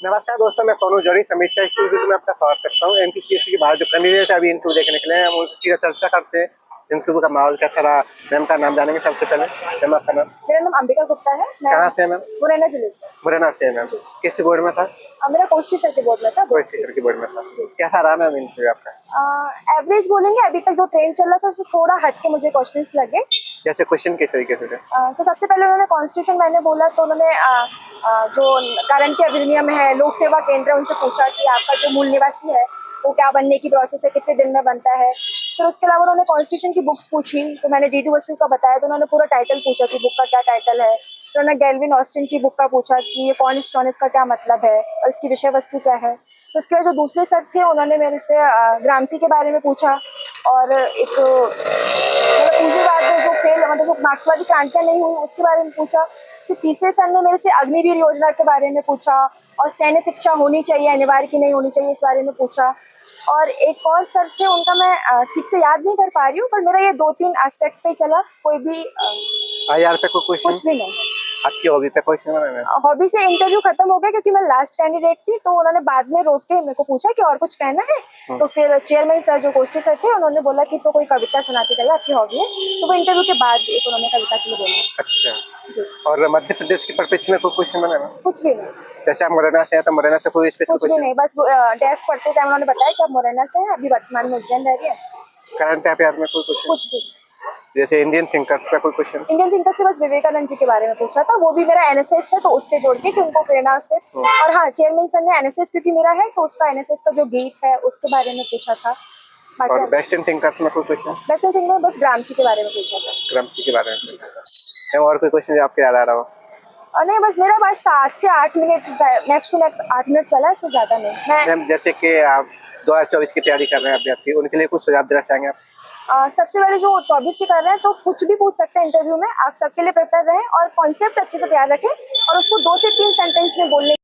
नमस्कार दोस्तों, मैं सोनू जौहरी समीक्षा स्टूडियो में आपका स्वागत करता हूँ। एमपीसीएससी के बाहर जो कैंडिडेट है अभी इंटरव्यू देने के लिए हम उसी का चर्चा करते हैं। इंटरव्यू का माहौल कैसा रहा, मैम का नाम जानेंगे। सबसे पहले मैम आपका नाम? मेरा नाम अंबिका गुप्ता है। मैं कहाँ से है मैम? मुरैना जिले से। मुरैना से है मैम। किस बोर्ड में था? मेरा कोस्टी सर के बोर्ड में था। कोई टीचर की बोर्ड में था। कैसा रहा मैम इंटरव्यू आपका? एवरेज बोलेंगे, अभी तक जो ट्रेंड चल रहा था उससे थोड़ा हट के मुझे क्वेश्चंस लगे। जैसे क्वेश्चन किस तरीके से थे? तो सबसे पहले उन्होंने कॉन्स्टिट्यूशन मैंने बोला तो उन्होंने जो करंट के अधिनियम है, लोक सेवा केंद्र, उनसे पूछा कि आपका जो मूल निवासी है वो क्या बनने की प्रोसेस है, कितने दिन में बनता है। फिर उसके अलावा उन्होंने कॉन्स्टिट्यूशन की बुक्स पूछी तो मैंने डी डी वसू का बताया तो उन्होंने पूरा टाइटल पूछा कि बुक का क्या टाइटल है। फिर उन्होंने गैल्विन ऑस्टिन की बुक का पूछा कि ये कॉर्नस्टोन इसका क्या मतलब है और इसकी विषय वस्तु क्या है। तो उसके बाद जो दूसरे सर थे उन्होंने मेरे से ग्रामसी के बारे में पूछा और एक पूंजीवाद में जो फेल मतलब जो मार्क्सवादी क्रांतियां नहीं हुई उसके बारे में पूछा। फिर तीसरे सर ने मेरे से अग्निवीर योजना के बारे में पूछा और सैन्य शिक्षा होनी चाहिए अनिवार्य की नहीं होनी चाहिए इस बारे में पूछा। और एक और सर थे, उनका मैं ठीक से याद नहीं कर पा रही हूँ, पर मेरा ये 2-3 एस्पेक्ट पे चला। कोई भी आईआर पे कोई क्वेश्चन? कुछ भी नहीं। आपकी हॉबी पे क्वेश्चन है मैम? हॉबी से इंटरव्यू खत्म हो गया क्योंकि मैं लास्ट कैंडिडेट थी, तो उन्होंने बाद में रोक के मेरे को पूछा कि और कुछ कहना है। तो फिर चेयरमैन सर जो कोस्टी सर थे उन्होंने बोला कि तो कोई कविता सुनाते चाहिए, आपकी हॉबी है। तो वो इंटरव्यू के बाद एक उन्होंने कविता के लिए बोला। अच्छा। जी। और मध्य प्रदेश के परिप्रेक्ष्य में कोई क्वेश्चन बना मैम? कुछ भी नहीं। जैसे आप मुरैना से हैं तो मुरैना से कोई स्पेशल कुछ भी क्वेश्चन? नहीं, बस डेफ पढ़ते टाइम उन्होंने बताया कि आप मुरैना से हैं, अभी वर्तमान में उज्जैन रह रही है। करंट अफेयर में कोई क्वेश्चन? कुछ भी। जैसे इंडियन थिंकर्स पे कोई क्वेश्चन? इंडियन थिंकर से बस विवेकानंद जी के बारे में पूछा था, वो भी मेरा एनएसएस है तो उससे जोड़ के कि उनको प्रेरणा से। और हाँ, चेयरमैन सर ने एनएसएस क्योंकि मेरा है तो उसका एनएसएस का जो गीत है उसके बारे में पूछा था। और बेस्ट इन थिंकर्स में कोई क्वेश्चन? बेस्ट थिंक में बस ग्रामसी के बारे में पूछा था। ग्रामसी के बारे में पूछा था। मैम और कोई क्वेश्चन जो आपको याद आ रहा हो? और नहीं, बस मेरा बस 7 से 8 minute next to next 8 minute चला, इससे ज्यादा नहीं। मैं मैम जैसे कि आप 2024 की तैयारी कर रहे हैं अभ्यर्थी, उनके लिए कुछ सुझाव देना चाहेंगे आप? सबसे पहले जो 24 के कर रहे हैं तो कुछ भी पूछ सकते हैं इंटरव्यू में, आप सबके लिए प्रिपेयर रहें और कॉन्सेप्ट अच्छे से तैयार रखें और उसको 2 से 3 सेंटेंस में बोलने